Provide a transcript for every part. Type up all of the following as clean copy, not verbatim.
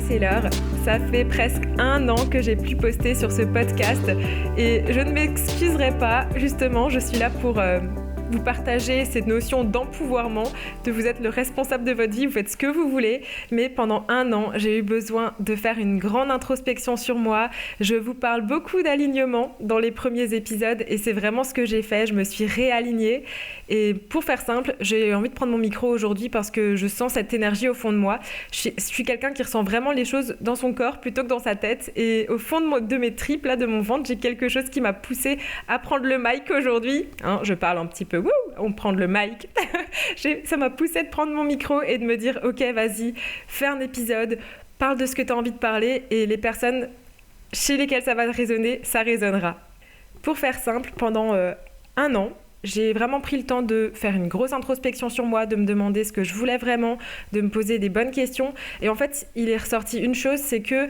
c'est l'heure. Ça fait presque 1 an que j'ai plus posté sur ce podcast et je ne m'excuserai pas, justement, je suis là pour vous partager cette notion d'empouvoirment, de vous être le responsable de votre vie, vous faites ce que vous voulez, mais pendant 1 an, j'ai eu besoin de faire une grande introspection sur moi. Je vous parle beaucoup d'alignement dans les premiers épisodes et c'est vraiment ce que j'ai fait, je me suis réalignée et pour faire simple, j'ai envie de prendre mon micro aujourd'hui parce que je sens cette énergie au fond de moi. Je suis quelqu'un qui ressent vraiment les choses dans son corps plutôt que dans sa tête et au fond de mes tripes, là, de mon ventre, j'ai quelque chose qui m'a poussée à prendre le mic aujourd'hui. Je parle un petit peu. On prend le mic. Ça m'a poussée de prendre mon micro et de me dire ok, vas-y, fais un épisode, parle de ce que tu as envie de parler et les personnes chez lesquelles ça va résonner, ça résonnera. Pour faire simple, pendant 1 an, j'ai vraiment pris le temps de faire une grosse introspection sur moi, de me demander ce que je voulais vraiment, de me poser des bonnes questions. Et en fait, il est ressorti une chose, c'est que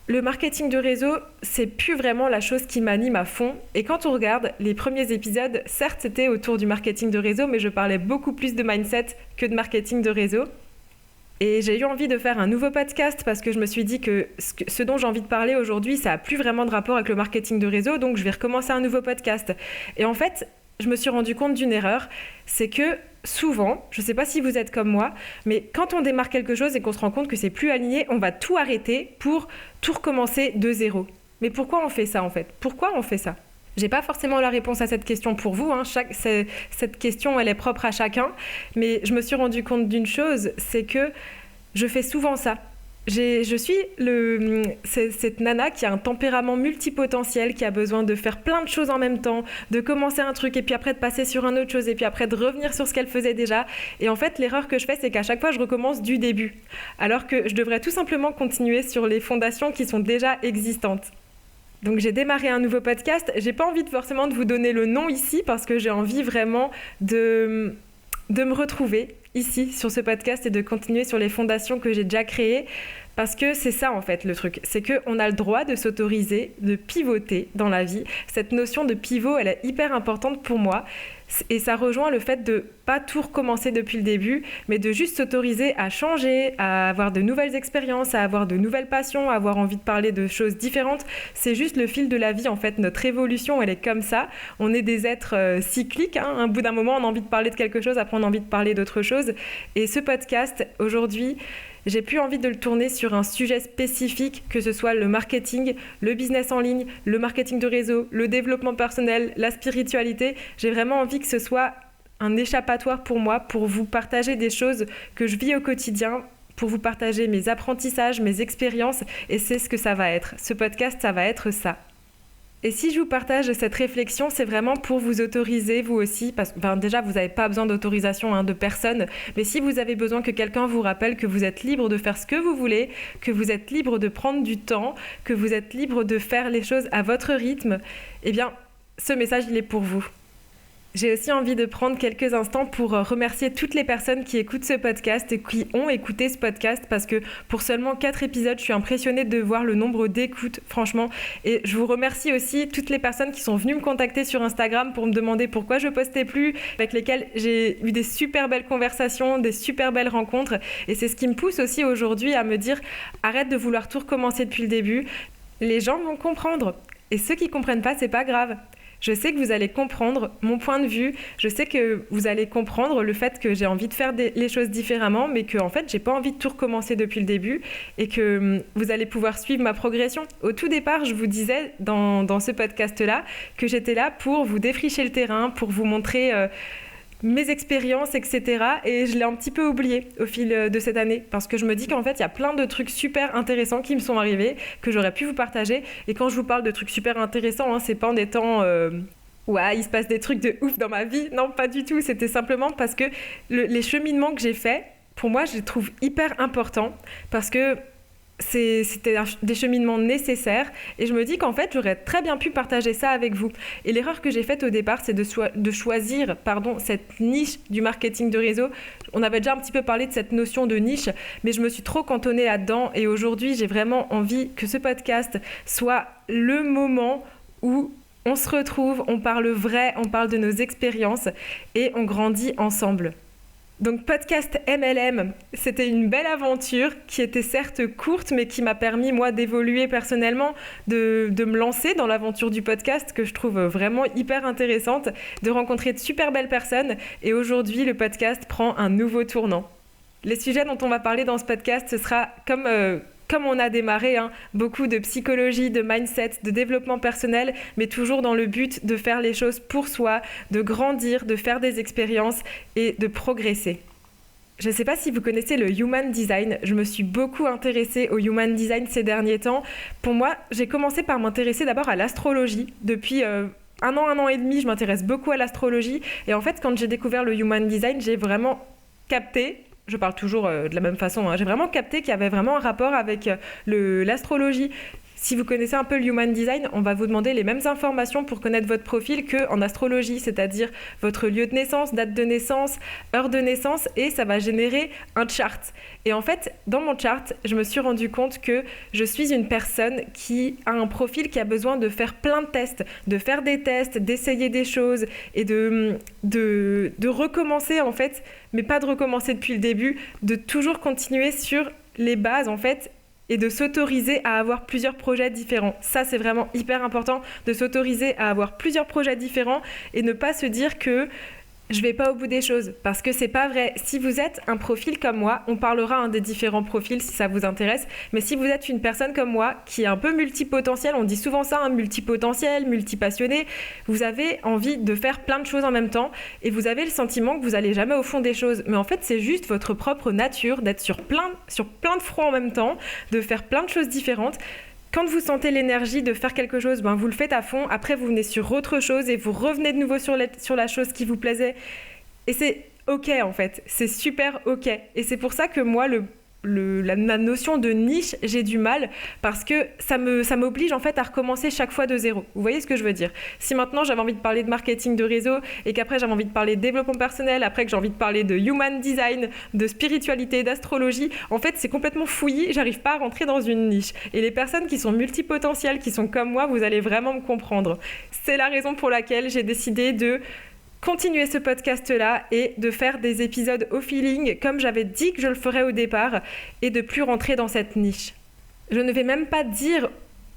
le marketing de réseau, c'est plus vraiment la chose qui m'anime à fond. Et quand on regarde les premiers épisodes, certes, c'était autour du marketing de réseau, mais je parlais beaucoup plus de mindset que de marketing de réseau. Et j'ai eu envie de faire un nouveau podcast parce que je me suis dit que ce dont j'ai envie de parler aujourd'hui, ça n'a plus vraiment de rapport avec le marketing de réseau, donc je vais recommencer un nouveau podcast. Et en fait, je me suis rendu compte d'une erreur, c'est que souvent, je ne sais pas si vous êtes comme moi, mais quand on démarre quelque chose et qu'on se rend compte que c'est plus aligné, on va tout arrêter pour tout recommencer de zéro. Mais pourquoi on fait ça en fait ? Pourquoi on fait ça ? J'ai pas forcément la réponse à cette question pour vous, cette question elle est propre à chacun, mais je me suis rendu compte d'une chose, c'est que je fais souvent ça. Je suis cette nana qui a un tempérament multipotentiel, qui a besoin de faire plein de choses en même temps, de commencer un truc et puis après de passer sur une autre chose et puis après de revenir sur ce qu'elle faisait déjà. Et en fait, l'erreur que je fais, c'est qu'à chaque fois, je recommence du début. Alors que je devrais tout simplement continuer sur les fondations qui sont déjà existantes. Donc j'ai démarré un nouveau podcast. J'ai pas envie forcément de vous donner le nom ici parce que j'ai envie vraiment de me retrouver ici sur ce podcast et de continuer sur les fondations que j'ai déjà créées parce que c'est ça en fait le truc, c'est qu'on a le droit de s'autoriser, de pivoter dans la vie. Cette notion de pivot, elle est hyper importante pour moi et ça rejoint le fait de pas tout recommencer depuis le début, mais de juste s'autoriser à changer, à avoir de nouvelles expériences, à avoir de nouvelles passions, à avoir envie de parler de choses différentes. C'est juste le fil de la vie en fait, notre évolution elle est comme ça. On est des êtres cycliques, un bout d'un moment on a envie de parler de quelque chose, après on a envie de parler d'autre chose. Et ce podcast aujourd'hui, j'ai plus envie de le tourner sur un sujet spécifique, que ce soit le marketing, le business en ligne, le marketing de réseau, le développement personnel, la spiritualité. J'ai vraiment envie que ce soit un échappatoire pour moi, pour vous partager des choses que je vis au quotidien, pour vous partager mes apprentissages, mes expériences, et c'est ce que ça va être. Ce podcast, ça va être ça. Et si je vous partage cette réflexion, c'est vraiment pour vous autoriser, vous aussi, parce que déjà, vous n'avez pas besoin d'autorisation de personne, mais si vous avez besoin que quelqu'un vous rappelle que vous êtes libre de faire ce que vous voulez, que vous êtes libre de prendre du temps, que vous êtes libre de faire les choses à votre rythme, eh bien, ce message, il est pour vous. J'ai aussi envie de prendre quelques instants pour remercier toutes les personnes qui écoutent ce podcast et qui ont écouté ce podcast parce que pour seulement 4 épisodes, je suis impressionnée de voir le nombre d'écoutes, franchement. Et je vous remercie aussi toutes les personnes qui sont venues me contacter sur Instagram pour me demander pourquoi je postais plus, avec lesquelles j'ai eu des super belles conversations, des super belles rencontres. Et c'est ce qui me pousse aussi aujourd'hui à me dire arrête de vouloir tout recommencer depuis le début. Les gens vont comprendre. Et ceux qui comprennent pas, c'est pas grave. Je sais que vous allez comprendre mon point de vue, je sais que vous allez comprendre le fait que j'ai envie de faire les choses différemment, mais que en fait, j'ai pas envie de tout recommencer depuis le début et que vous allez pouvoir suivre ma progression. Au tout départ, je vous disais dans ce podcast-là que j'étais là pour vous défricher le terrain, pour vous montrer mes expériences, etc. Et je l'ai un petit peu oublié au fil de cette année parce que je me dis qu'en fait, il y a plein de trucs super intéressants qui me sont arrivés, que j'aurais pu vous partager. Et quand je vous parle de trucs super intéressants, c'est pas en étant... ouais, il se passe des trucs de ouf dans ma vie. Non, pas du tout. C'était simplement parce que les cheminements que j'ai faits, pour moi, je les trouve hyper importants parce que c'était des cheminements nécessaires et je me dis qu'en fait j'aurais très bien pu partager ça avec vous et l'erreur que j'ai faite au départ c'est de choisir cette niche du marketing de réseau. On avait déjà un petit peu parlé de cette notion de niche mais je me suis trop cantonnée là-dedans et aujourd'hui j'ai vraiment envie que ce podcast soit le moment où on se retrouve, on parle vrai, on parle de nos expériences et on grandit ensemble. Donc podcast MLM, c'était une belle aventure qui était certes courte mais qui m'a permis moi d'évoluer personnellement, de me lancer dans l'aventure du podcast que je trouve vraiment hyper intéressante, de rencontrer de super belles personnes et aujourd'hui le podcast prend un nouveau tournant. Les sujets dont on va parler dans ce podcast, ce sera comme on a démarré, beaucoup de psychologie, de mindset, de développement personnel, mais toujours dans le but de faire les choses pour soi, de grandir, de faire des expériences et de progresser. Je ne sais pas si vous connaissez le Human Design, je me suis beaucoup intéressée au Human Design ces derniers temps. Pour moi, j'ai commencé par m'intéresser d'abord à l'astrologie. Depuis un an et demi, je m'intéresse beaucoup à l'astrologie. Et en fait, quand j'ai découvert le Human Design, j'ai vraiment capté, je parle toujours de la même façon, j'ai vraiment capté qu'il y avait vraiment un rapport avec l'astrologie. Si vous connaissez un peu le Human Design, on va vous demander les mêmes informations pour connaître votre profil qu'en astrologie, c'est-à-dire votre lieu de naissance, date de naissance, heure de naissance, et ça va générer un chart. Et en fait, dans mon chart, je me suis rendu compte que je suis une personne qui a un profil qui a besoin de faire plein de tests, de faire des tests, d'essayer des choses et de recommencer en fait, mais pas de recommencer depuis le début, de toujours continuer sur les bases en fait, et de s'autoriser à avoir plusieurs projets différents. Ça, c'est vraiment hyper important, de s'autoriser à avoir plusieurs projets différents et ne pas se dire que je vais pas au bout des choses, parce que c'est pas vrai. Si vous êtes un profil comme moi, on parlera des différents profils si ça vous intéresse, mais si vous êtes une personne comme moi qui est un peu multipotentielle, on dit souvent ça, multipotentiel, multipassionné, vous avez envie de faire plein de choses en même temps et vous avez le sentiment que vous allez jamais au fond des choses. Mais en fait, c'est juste votre propre nature d'être sur plein de fronts en même temps, de faire plein de choses différentes. Quand vous sentez l'énergie de faire quelque chose, vous le faites à fond. Après, vous venez sur autre chose et vous revenez de nouveau sur la chose qui vous plaisait. Et c'est OK, en fait. C'est super OK. Et c'est pour ça que moi, la notion de niche, j'ai du mal parce que ça m'oblige en fait à recommencer chaque fois de zéro. Vous voyez ce que je veux dire? Si maintenant j'avais envie de parler de marketing de réseau et qu'après j'avais envie de parler de développement personnel, après que j'ai envie de parler de human design, de spiritualité, d'astrologie, en fait c'est complètement fouillis, j'arrive pas à rentrer dans une niche. Et les personnes qui sont multipotentielles, qui sont comme moi, vous allez vraiment me comprendre. C'est la raison pour laquelle j'ai décidé de continuer ce podcast-là et de faire des épisodes au feeling comme j'avais dit que je le ferais au départ et de plus rentrer dans cette niche. Je ne vais même pas dire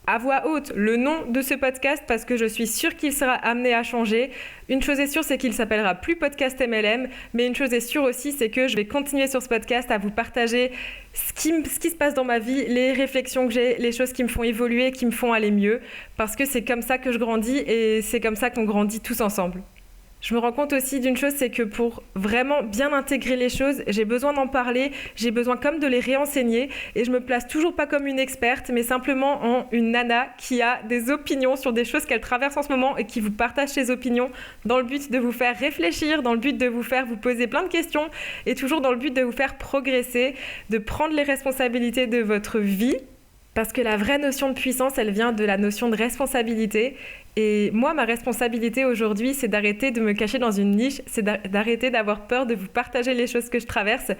à voix haute le nom de ce podcast parce que je suis sûre qu'il sera amené à changer. Une chose est sûre, c'est qu'il s'appellera plus Podcast MLM, mais une chose est sûre aussi, c'est que je vais continuer sur ce podcast à vous partager ce qui se passe dans ma vie, les réflexions que j'ai, les choses qui me font évoluer, qui me font aller mieux, parce que c'est comme ça que je grandis et c'est comme ça qu'on grandit tous ensemble. Je me rends compte aussi d'une chose, c'est que pour vraiment bien intégrer les choses, j'ai besoin d'en parler, j'ai besoin comme de les réenseigner et je me place toujours pas comme une experte, mais simplement en une nana qui a des opinions sur des choses qu'elle traverse en ce moment et qui vous partage ses opinions dans le but de vous faire réfléchir, dans le but de vous faire vous poser plein de questions et toujours dans le but de vous faire progresser, de prendre les responsabilités de votre vie. Parce que la vraie notion de puissance, elle vient de la notion de responsabilité. Et moi, ma responsabilité aujourd'hui, c'est d'arrêter de me cacher dans une niche, c'est d'arrêter d'avoir peur de vous partager les choses que je traverse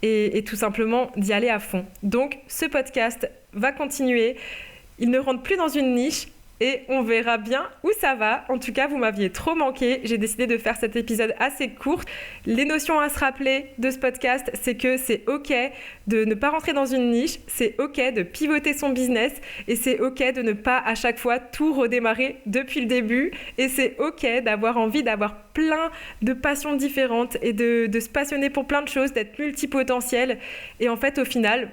et tout simplement d'y aller à fond. Donc, ce podcast va continuer. Il ne rentre plus dans une niche. Et on verra bien où ça va. En tout cas, vous m'aviez trop manqué. J'ai décidé de faire cet épisode assez court. Les notions à se rappeler de ce podcast, c'est que c'est OK de ne pas rentrer dans une niche. C'est OK de pivoter son business. Et c'est OK de ne pas à chaque fois tout redémarrer depuis le début. Et c'est OK d'avoir envie d'avoir plein de passions différentes et de se passionner pour plein de choses, d'être multipotentiel. Et en fait, au final,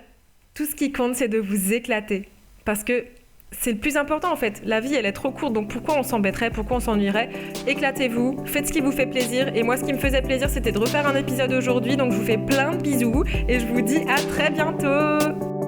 tout ce qui compte, c'est de vous éclater. Parce que c'est le plus important en fait. La vie, elle est trop courte, donc pourquoi on s'embêterait, pourquoi on s'ennuierait? Éclatez-vous, faites ce qui vous fait plaisir. Et moi, ce qui me faisait plaisir, c'était de refaire un épisode aujourd'hui. Donc, je vous fais plein de bisous et je vous dis à très bientôt.